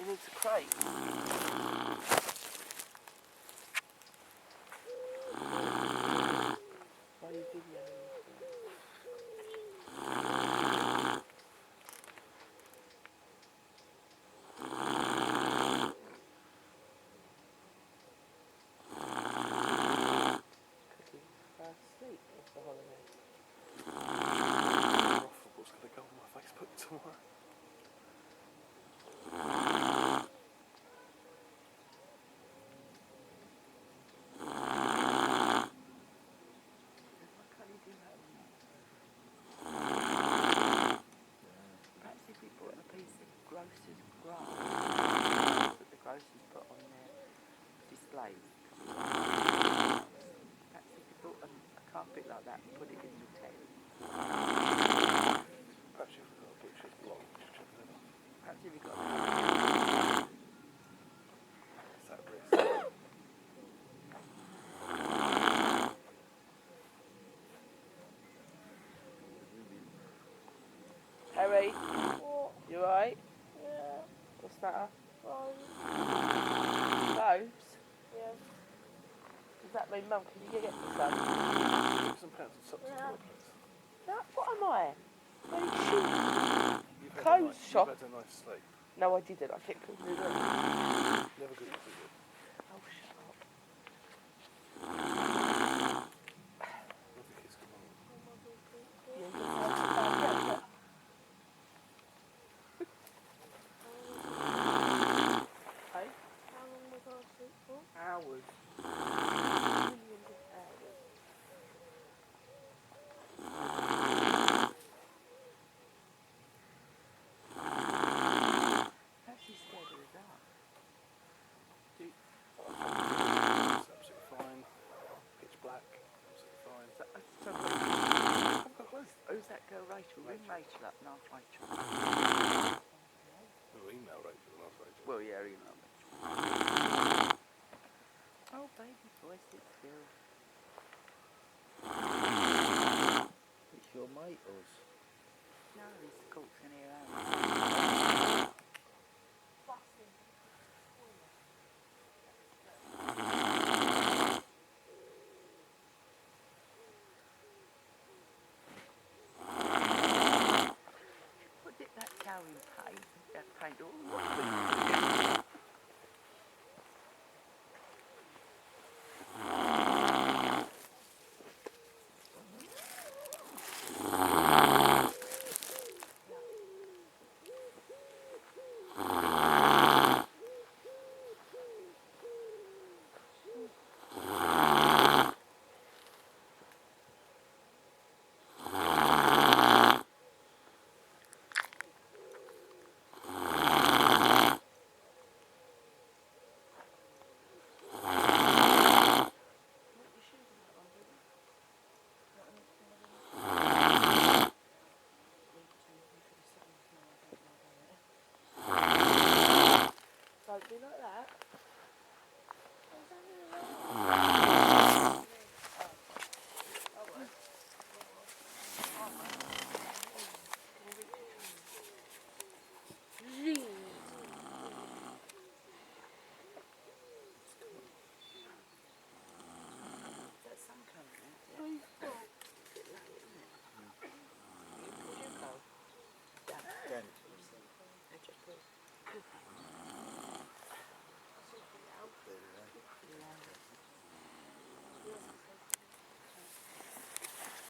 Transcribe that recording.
into crate. Why are you videoing? Sleep off the holiday. What's going to go on my Facebook tomorrow? Why can't you do that? Perhaps if we brought a piece of grocer's grass that the grocers put on their displays. Perhaps if you brought a carpet like that and put it in the tent. Perhaps if we've got a butcher's block, we should check that off. Perhaps if you've got Is that a risk? Harry, What? you alright? Yeah. What's that? Fine. Clothes? Yeah. Does that mean, Mum, can you get me some? Give some pounds and socks Yeah. and toilets. No, what am I? Very cheap. You've Clothes shop. You've had a nice sleep. No, I didn't. I kept putting it on. Never good to do. Oh, shut up. Let the kids come on. Yeah, you're right. Hey? How long was I asleep for? Hours. Millions of hours. Perhaps he's scared of the dark. It's absolutely fine. Pitch black. Absolutely fine. Who's that girl, Rachel? Ring Rachel up and ask Rachel. We'll email Rachel and ask Rachel. Well, yeah, email me. Oh, baby boy, sit still. It's your mate or No, he's the cook's in here. Busting. Put that cow in paint. That paint all. Don't be like that. That sun coming out. Please stop. Would you go? Dan? I just put.